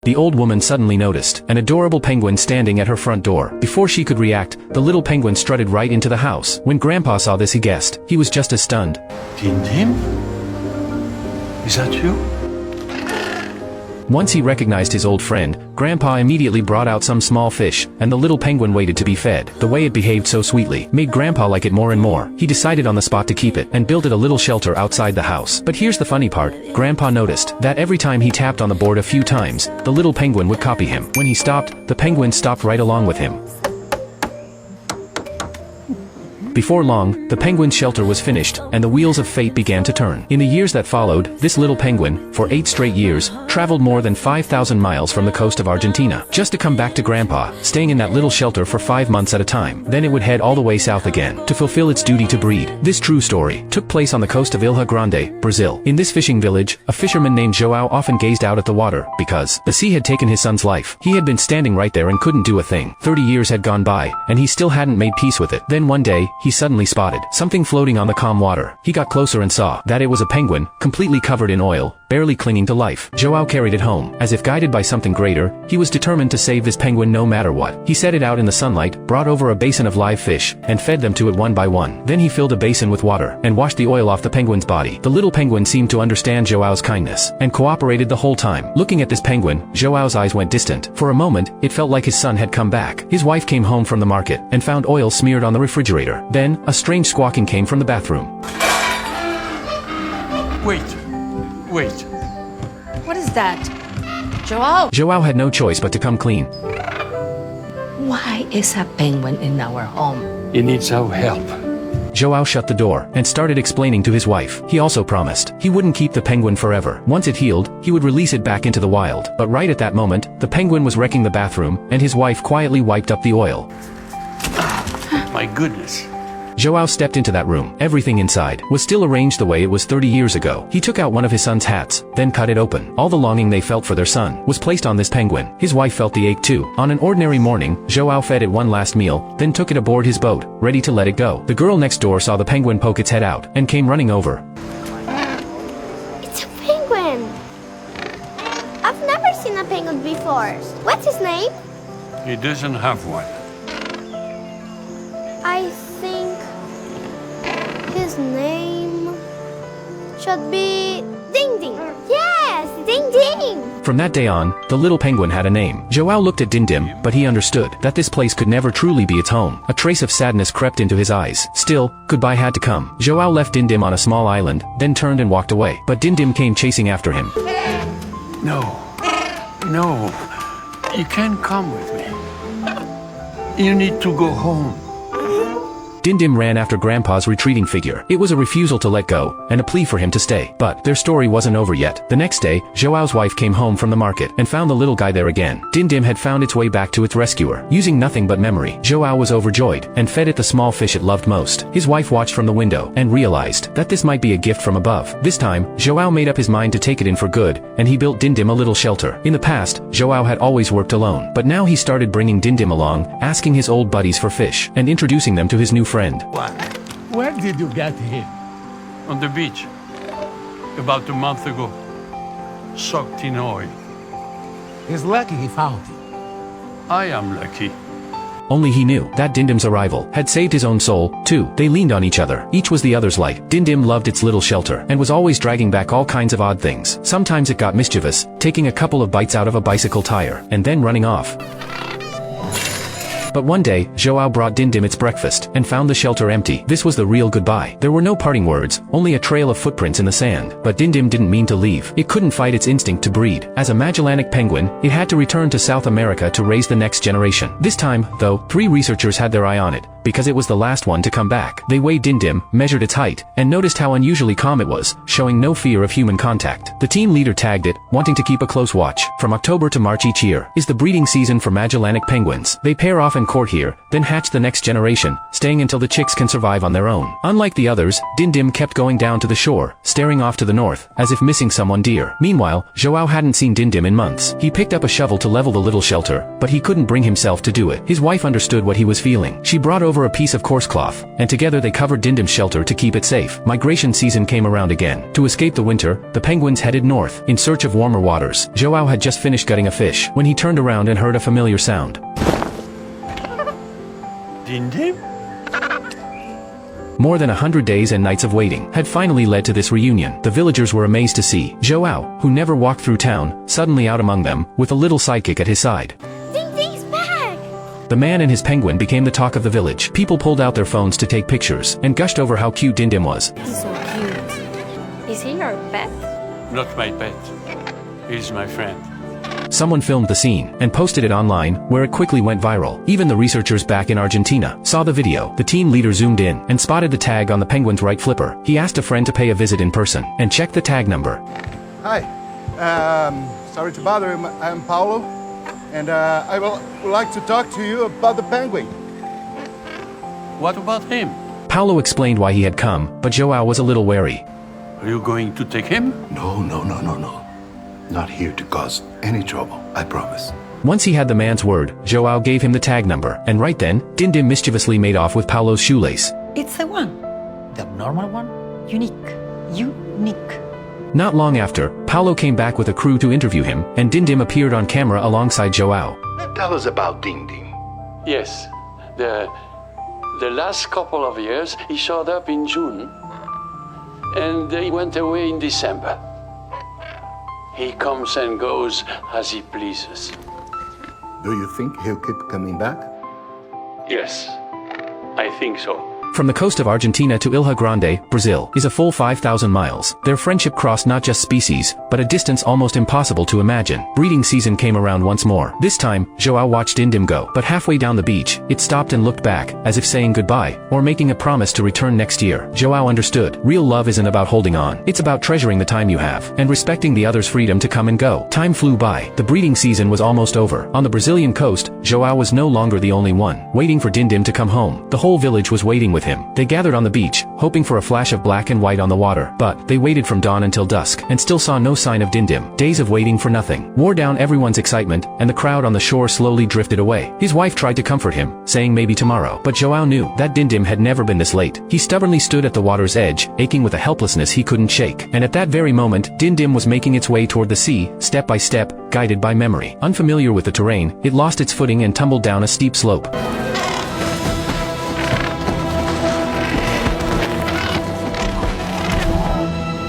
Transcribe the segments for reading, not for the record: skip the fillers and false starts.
The old woman suddenly noticed an adorable penguin standing at her front door. Before she could react, the little penguin strutted right into the house. When Grandpa saw this, he guessed. He was just as stunned. Tim? Is that you? Once he recognized his old friend, Grandpa immediately brought out some small fish, and the little penguin waited to be fed. The way it behaved so sweetly made Grandpa like it more and more. He decided on the spot to keep it, and built it a little shelter outside the house. But here's the funny part. Grandpa noticed that every time he tapped on the board a few times, the little penguin would copy him. When he stopped, the penguin stopped right along with him. Before long, the penguin's shelter was finished, and the wheels of fate began to turn. In the years that followed, this little penguin, for 8 straight years, traveled more than 5,000 miles from the coast of Argentina, just to come back to Grandpa, staying in that little shelter for 5 months at a time. Then it would head all the way south again, to fulfill its duty to breed. This true story took place on the coast of Ilha Grande, Brazil. In this fishing village, a fisherman named João often gazed out at the water, because the sea had taken his son's life. He had been standing right there and couldn't do a thing. 30 years had gone by, and he still hadn't made peace with it. Then one day, he suddenly spotted something floating on the calm water. He got closer and saw that it was a penguin, completely covered in oil, barely clinging to life. João carried it home. As if guided by something greater, he was determined to save this penguin no matter what. He set it out in the sunlight, brought over a basin of live fish, and fed them to it one by one. Then he filled a basin with water, and washed the oil off the penguin's body. The little penguin seemed to understand João's kindness, and cooperated the whole time. Looking at this penguin, João's eyes went distant. For a moment, it felt like his son had come back. His wife came home from the market, and found oil smeared on the refrigerator. Then, a strange squawking came from the bathroom. Wait. What is that? João! João had no choice but to come clean. Why is a penguin in our home? He needs our help. João shut the door, and started explaining to his wife. He also promised he wouldn't keep the penguin forever. Once it healed, he would release it back into the wild. But right at that moment, the penguin was wrecking the bathroom, and his wife quietly wiped up the oil. My goodness. João stepped into that room. Everything inside was still arranged the way it was 30 years ago. He took out one of his son's hats, then cut it open. All the longing they felt for their son was placed on this penguin. His wife felt the ache too. On an ordinary morning, João fed it one last meal, then took it aboard his boat, ready to let it go. The girl next door saw the penguin poke its head out, and came running over. It's a penguin! I've never seen a penguin before. What's his name? He doesn't have one. I think his name should be Ding Ding. Yes, Ding Ding! From that day on, the little penguin had a name. João looked at Dindim, but he understood that this place could never truly be its home. A trace of sadness crept into his eyes. Still, goodbye had to come. João left Dindim on a small island, then turned and walked away. But Dindim came chasing after him. No, you can't come with me. You need to go home. Dindim ran after Grandpa's retreating figure. It was a refusal to let go, and a plea for him to stay. But their story wasn't over yet. The next day, João's wife came home from the market, and found the little guy there again. Dindim had found its way back to its rescuer. Using nothing but memory, João was overjoyed, and fed it the small fish it loved most. His wife watched from the window, and realized that this might be a gift from above. This time, João made up his mind to take it in for good, and he built Dindim a little shelter. In the past, João had always worked alone, but now he started bringing Dindim along, asking his old buddies for fish, and introducing them to his new friend. Where did you get him? On the beach. About a month ago. Soaked in oil. He's lucky he found you. I am lucky. Only he knew that Dindim's arrival had saved his own soul, too. They leaned on each other. Each was the other's light. Dindim loved its little shelter, and was always dragging back all kinds of odd things. Sometimes it got mischievous, taking a couple of bites out of a bicycle tire, and then running off. But one day, João brought Dindim its breakfast, and found the shelter empty. This was the real goodbye. There were no parting words, only a trail of footprints in the sand. But Dindim didn't mean to leave. It couldn't fight its instinct to breed. As a Magellanic penguin, it had to return to South America to raise the next generation. This time, though, 3 researchers had their eye on it, because it was the last one to come back. They weighed Dindim, measured its height, and noticed how unusually calm it was, showing no fear of human contact. The team leader tagged it, wanting to keep a close watch. From October to March each year is the breeding season for Magellanic penguins. They pair off and court here, then hatch the next generation, staying until the chicks can survive on their own. Unlike the others, Dindim kept going down to the shore, staring off to the north, as if missing someone dear. Meanwhile, João hadn't seen Dindim in months. He picked up a shovel to level the little shelter, but he couldn't bring himself to do it. His wife understood what he was feeling. She brought over over a piece of coarse cloth, and together they covered Dindim's shelter to keep it safe. Migration season came around again. To escape the winter, the penguins headed north, in search of warmer waters. Joao had just finished gutting a fish, when he turned around and heard a familiar sound. Dindim? More than 100 days and nights of waiting had finally led to this reunion. The villagers were amazed to see Joao, who never walked through town, suddenly out among them, with a little sidekick at his side. Ding Ding's back! The man and his penguin became the talk of the village. People pulled out their phones to take pictures, and gushed over how cute Dindim was. He's so cute. Is he your pet? Not my pet. He's my friend. Someone filmed the scene, and posted it online, where it quickly went viral. Even the researchers back in Argentina saw the video. The team leader zoomed in, and spotted the tag on the penguin's right flipper. He asked a friend to pay a visit in person, and check the tag number. Hi. Sorry to bother you. I'm Paulo, and I would like to talk to you about the penguin. What about him? Paulo explained why he had come, but Joao was a little wary. Are you going to take him? No. Not here to cause any trouble, I promise. Once he had the man's word, Joao gave him the tag number, and right then, Dindim mischievously made off with Paulo's shoelace. It's the one. The abnormal one. Unique. Not long after, Paulo came back with a crew to interview him, and Dindim appeared on camera alongside Joao. Tell us about Ding Ding. Yes. The last couple of years, he showed up in June, and he went away in December. He comes and goes as he pleases. Do you think he'll keep coming back? Yes, I think so. From the coast of Argentina to Ilha Grande, Brazil, is a full 5,000 miles. Their friendship crossed not just species, but a distance almost impossible to imagine. Breeding season came around once more. This time, Joao watched Dindim go, but halfway down the beach, it stopped and looked back, as if saying goodbye, or making a promise to return next year. Joao understood. Real love isn't about holding on. It's about treasuring the time you have, and respecting the other's freedom to come and go. Time flew by. The breeding season was almost over. On the Brazilian coast, Joao was no longer the only one, waiting for Dindim to come home. The whole village was waiting with him. They gathered on the beach, hoping for a flash of black and white on the water, but they waited from dawn until dusk, and still saw no sign of Dindim. Days of waiting for nothing wore down everyone's excitement, and the crowd on the shore slowly drifted away. His wife tried to comfort him, saying maybe tomorrow, but Joao knew that Dindim had never been this late. He stubbornly stood at the water's edge, aching with a helplessness he couldn't shake, and at that very moment, Dindim was making its way toward the sea, step by step, guided by memory. Unfamiliar with the terrain, it lost its footing and tumbled down a steep slope.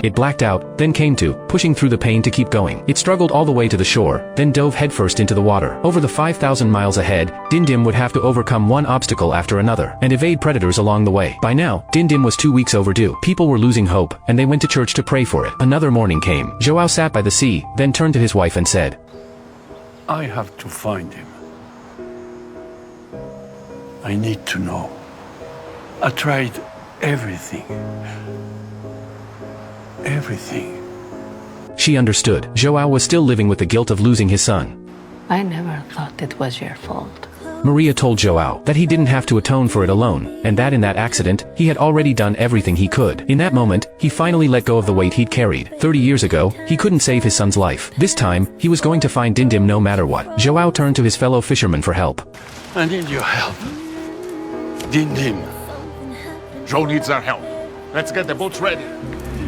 It blacked out, then came to, pushing through the pain to keep going. It struggled all the way to the shore, then dove headfirst into the water. Over the 5,000 miles ahead, Dindim would have to overcome one obstacle after another, and evade predators along the way. By now, Dindim was 2 weeks overdue. People were losing hope, and they went to church to pray for it. Another morning came. Joao sat by the sea, then turned to his wife and said, I have to find him. I need to know. I tried everything. Everything. She understood. Joao was still living with the guilt of losing his son. I never thought it was your fault. Maria told Joao that he didn't have to atone for it alone, and that in that accident, he had already done everything he could. In that moment, he finally let go of the weight he'd carried. 30 years ago, he couldn't save his son's life. This time, he was going to find Dindim no matter what. Joao turned to his fellow fishermen for help. I need your help. Dindim. Joe needs our help. Let's get the boats ready.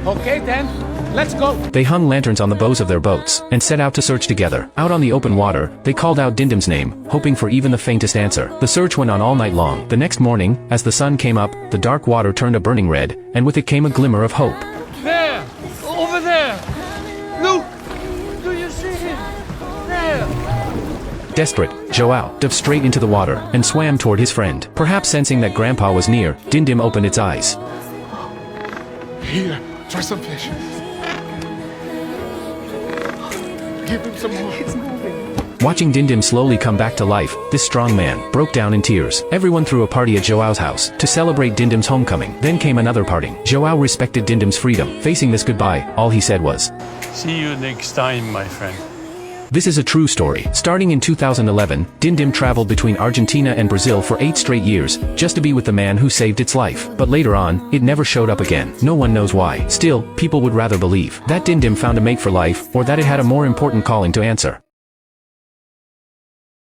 Okay then, let's go. They hung lanterns on the bows of their boats, and set out to search together. Out on the open water, they called out Dindim's name, hoping for even the faintest answer. The search went on all night long. The next morning, as the sun came up, the dark water turned a burning red, and with it came a glimmer of hope. There! Over there! Look! Do you see him? There! Desperate, Joao dove straight into the water, and swam toward his friend. Perhaps sensing that Grandpa was near, Dindim opened its eyes. Here, try some fish. Give him some more. It's moving. Watching Dindim slowly come back to life, this strong man broke down in tears. Everyone threw a party at Joao's house to celebrate Dindim's homecoming. Then came another parting. Joao respected Dindim's freedom. Facing this goodbye, all he said was, See you next time, my friend. This is a true story. Starting in 2011, Dindim traveled between Argentina and Brazil for 8 straight years, just to be with the man who saved its life. But later on, it never showed up again. No one knows why. Still, people would rather believe that Dindim found a mate for life, or that it had a more important calling to answer.